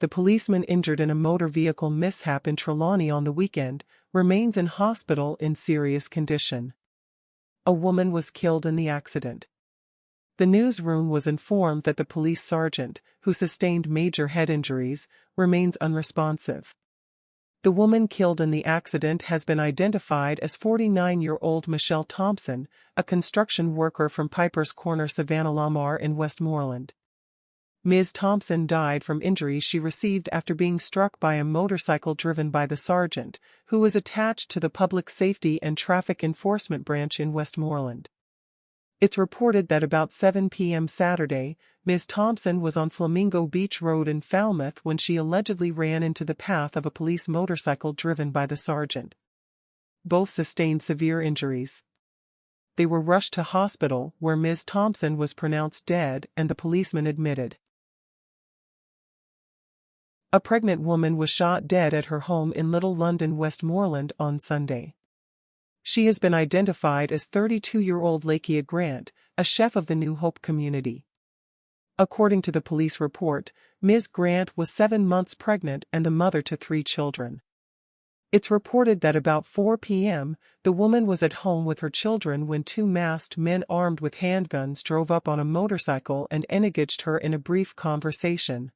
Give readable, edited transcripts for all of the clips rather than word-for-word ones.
the policeman injured in a motor vehicle mishap in Trelawney on the weekend, remains in hospital in serious condition. A woman was killed in the accident. The newsroom was informed that the police sergeant, who sustained major head injuries, remains unresponsive. The woman killed in the accident has been identified as 49-year-old Michelle Thompson, a construction worker from Piper's Corner, Savannah Lamar in Westmoreland. Ms. Thompson died from injuries she received after being struck by a motorcycle driven by the sergeant, who was attached to the Public Safety and Traffic Enforcement branch in Westmoreland. It's reported that about 7 p.m. Saturday, Ms. Thompson was on Flamingo Beach Road in Falmouth when she allegedly ran into the path of a police motorcycle driven by the sergeant. Both sustained severe injuries. They were rushed to hospital, where Ms. Thompson was pronounced dead and the policeman admitted. A pregnant woman was shot dead at her home in Little London, Westmoreland on Sunday. She has been identified as 32-year-old Lakia Grant, a chef of the New Hope community. According to the police report, Ms. Grant was 7 months pregnant and the mother to 3 children. It's reported that about 4 p.m., the woman was at home with her children when 2 masked men armed with handguns drove up on a motorcycle and engaged her in a brief conversation.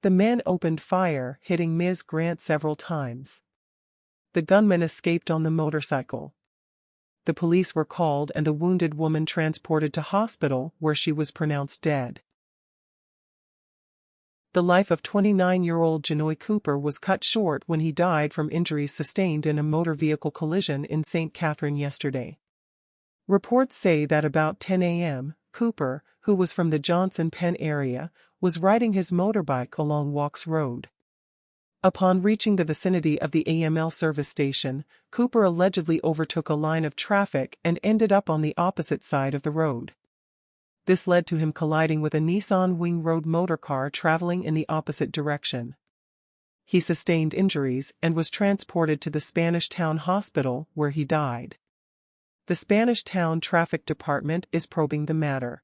The men opened fire, hitting Ms. Grant several times. The gunman escaped on the motorcycle. The police were called and the wounded woman transported to hospital, where she was pronounced dead. The life of 29-year-old Janoy Cooper was cut short when he died from injuries sustained in a motor vehicle collision in St. Catherine yesterday. Reports say that about 10 a.m., Cooper, who was from the Johnson Penn area, was riding his motorbike along Walks Road. Upon reaching the vicinity of the AML service station, Cooper allegedly overtook a line of traffic and ended up on the opposite side of the road. This led to him colliding with a Nissan Wing Road motorcar traveling in the opposite direction. He sustained injuries and was transported to the Spanish Town Hospital, where he died. The Spanish Town Traffic Department is probing the matter.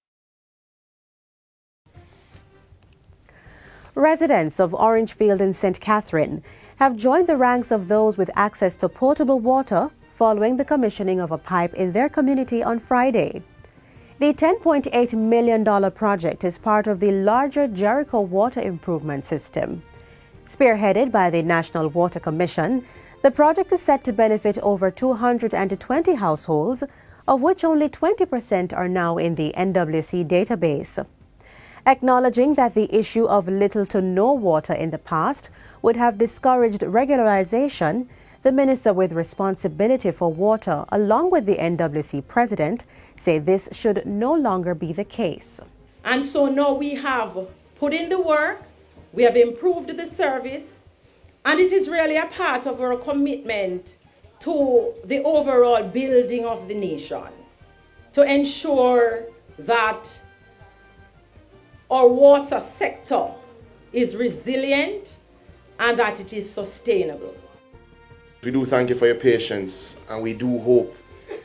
Residents of Orangefield in St. Catherine have joined the ranks of those with access to potable water following the commissioning of a pipe in their community on Friday. The $10.8 million project is part of the larger Jericho Water Improvement System. Spearheaded by the National Water Commission, the project is set to benefit over 220 households, of which only 20% are now in the NWC database. Acknowledging that the issue of little to no water in the past would have discouraged regularization, the minister with responsibility for water, along with the NWC president, say this should no longer be the case. And so now we have put in the work, we have improved the service, and it is really a part of our commitment to the overall building of the nation, to ensure that our water sector is resilient and that it is sustainable. We do thank you for your patience, and we do hope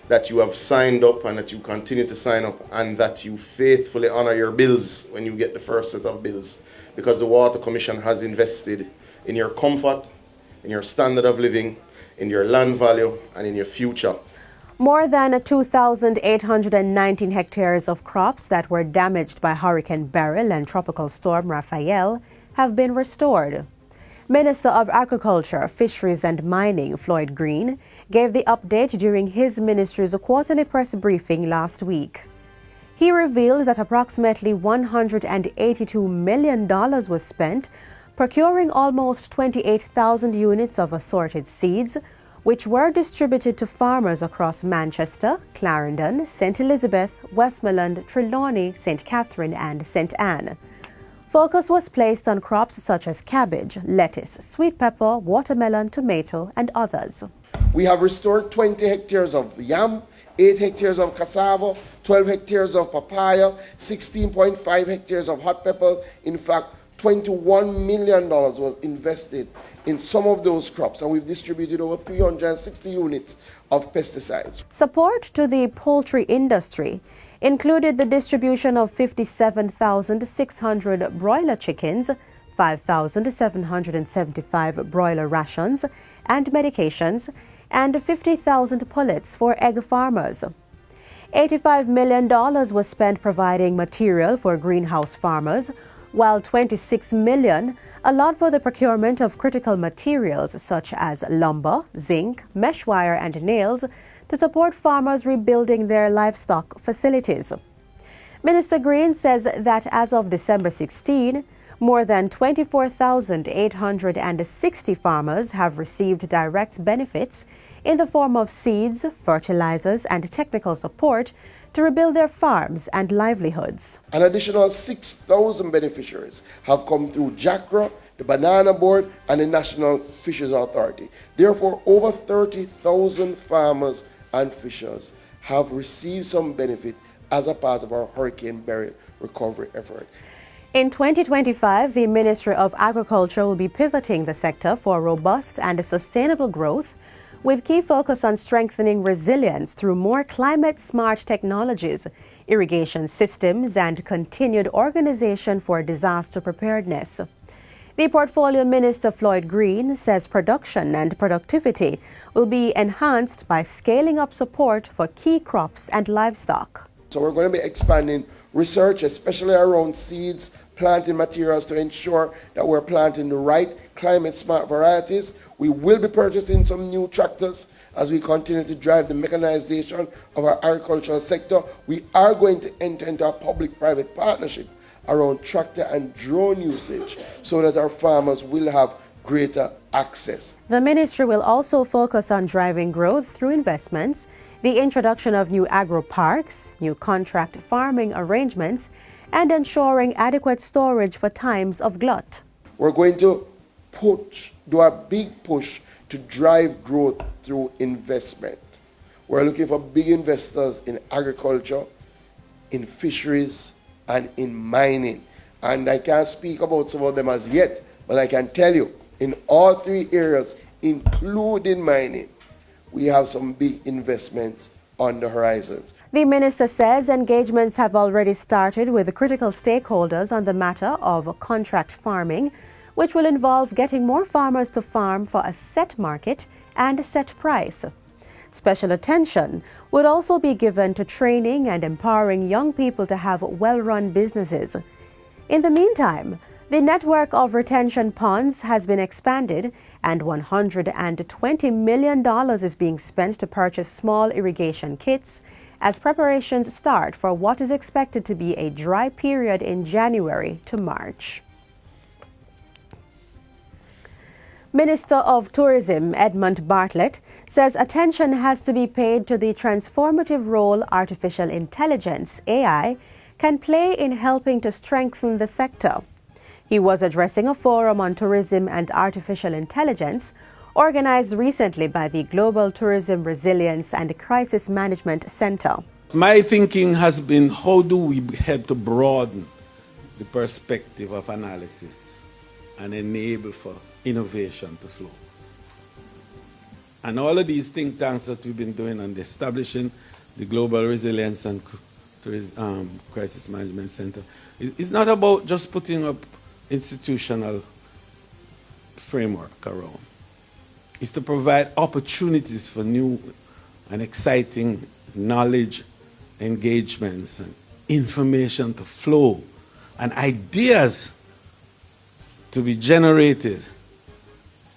that you have signed up and that you continue to sign up and that you faithfully honor your bills when you get the first set of bills, because the Water Commission has invested in your comfort, in your standard of living, in your land value and in your future. More than 2,819 hectares of crops that were damaged by Hurricane Beryl and Tropical Storm Raphael have been restored. Minister of Agriculture, Fisheries and Mining, Floyd Green, gave the update during his ministry's quarterly press briefing last week. He revealed that approximately $182 million was spent procuring almost 28,000 units of assorted seeds, which were distributed to farmers across Manchester, Clarendon, St. Elizabeth, Westmoreland, Trelawney, St. Catherine and St. Anne. Focus was placed on crops such as cabbage, lettuce, sweet pepper, watermelon, tomato and others. We have restored 20 hectares of yam, 8 hectares of cassava, 12 hectares of papaya, 16.5 hectares of hot pepper. In fact, $21 million was invested in some of those crops, and we've distributed over 360 units of pesticides. Support to the poultry industry included the distribution of 57,600 broiler chickens, 5,775 broiler rations and medications, and 50,000 pullets for egg farmers. $85 million was spent providing material for greenhouse farmers, while $26 million allowed for the procurement of critical materials such as lumber, zinc, mesh wire, and nails to support farmers rebuilding their livestock facilities. Minister Green says that as of December 16, more than 24,860 farmers have received direct benefits in the form of seeds, fertilizers, and technical support to rebuild their farms and livelihoods. An additional 6,000 beneficiaries have come through JACRA, the Banana Board, and the National Fisheries Authority. Therefore, over 30,000 farmers and fishers have received some benefit as a part of our Hurricane Beryl recovery effort. In 2025, the Ministry of Agriculture will be pivoting the sector for robust and sustainable growth, with key focus on strengthening resilience through more climate-smart technologies, irrigation systems, and continued organization for disaster preparedness. The Portfolio Minister Floyd Green says production and productivity will be enhanced by scaling up support for key crops and livestock. So we're going to be expanding research, especially around seeds, planting materials, to ensure that we're planting the right climate-smart varieties. We will be purchasing some new tractors as we continue to drive the mechanization of our agricultural sector. We are going to enter into a public-private partnership around tractor and drone usage so that our farmers will have greater access. The ministry will also focus on driving growth through investments, the introduction of new agro parks, new contract farming arrangements, and ensuring adequate storage for times of glut. We're going to do a big push to drive growth through investment. We're looking for big investors in agriculture, in fisheries, and in mining. And I can't speak about some of them as yet, but I can tell you, in all three areas, including mining, we have some big investments on the horizons. The minister says engagements have already started with the critical stakeholders on the matter of contract farming, which will involve getting more farmers to farm for a set market and a set price. Special attention would also be given to training and empowering young people to have well-run businesses. In the meantime, the network of retention ponds has been expanded, and $120 million is being spent to purchase small irrigation kits as preparations start for what is expected to be a dry period in January to March. Minister of Tourism Edmund Bartlett says attention has to be paid to the transformative role artificial intelligence, AI, can play in helping to strengthen the sector. He was addressing a forum on tourism and artificial intelligence organized recently by the Global Tourism Resilience and Crisis Management Center. My thinking has been, how do we help to broaden the perspective of analysis and enable for innovation to flow? And all of these think tanks that we've been doing and establishing the Global Resilience and Crisis Management Center, it's not about just putting up institutional framework around. It's to provide opportunities for new and exciting knowledge, engagements, and information to flow, and ideas to be generated,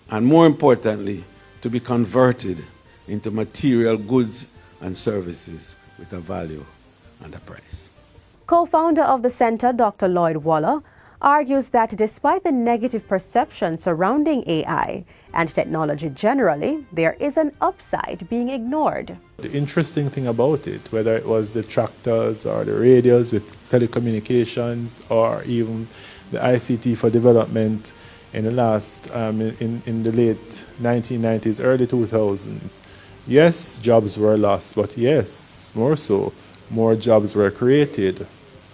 and more importantly, to be converted into material goods and services with a value and a price. Co-founder of the center, Dr. Lloyd Waller, argues that despite the negative perception surrounding AI and technology generally, there is an upside being ignored. The interesting thing about it, whether it was the tractors or the radios with telecommunications or even the ICT for development in the last, in the late 1990s, early 2000s, yes, jobs were lost, but yes, more so, more jobs were created.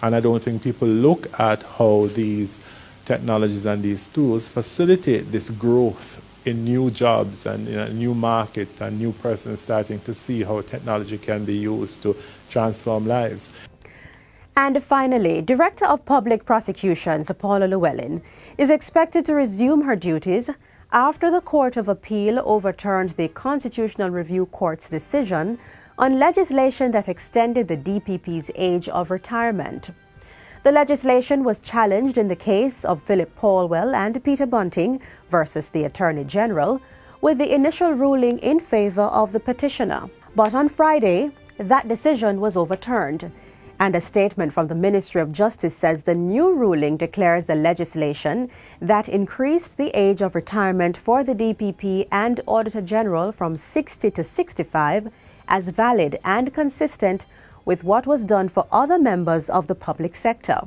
And I don't think people look at how these technologies and these tools facilitate this growth in new jobs and in a new market and new persons starting to see how technology can be used to transform lives. And finally, Director of Public Prosecutions, Paula Llewellyn, is expected to resume her duties after the Court of Appeal overturned the Constitutional Review Court's decision on legislation that extended the DPP's age of retirement. The legislation was challenged in the case of Philip Paulwell and Peter Bunting versus the Attorney General, with the initial ruling in favor of the petitioner. But on Friday, that decision was overturned, and a statement from the Ministry of Justice says the new ruling declares the legislation that increased the age of retirement for the DPP and Auditor General from 60 to 65 as valid and consistent with what was done for other members of the public sector.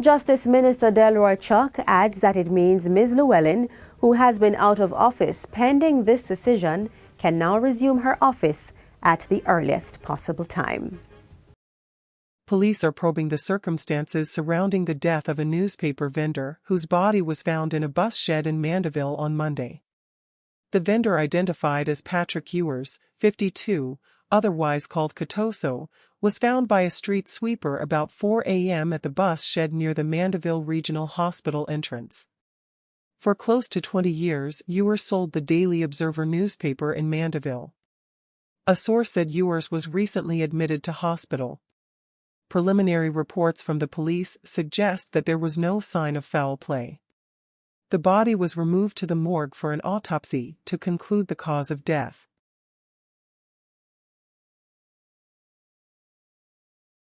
Justice Minister Delroy Chuck adds that it means Ms. Llewellyn, who has been out of office pending this decision, can now resume her office at the earliest possible time. Police are probing the circumstances surrounding the death of a newspaper vendor whose body was found in a bus shed in Mandeville on Monday. The vendor, identified as Patrick Ewers, 52, otherwise called Katoso, was found by a street sweeper about 4 a.m. at the bus shed near the Mandeville Regional Hospital entrance. For close to 20 years, Ewers sold the Daily Observer newspaper in Mandeville. A source said Ewers was recently admitted to hospital. Preliminary reports from the police suggest that there was no sign of foul play. The body was removed to the morgue for an autopsy to conclude the cause of death.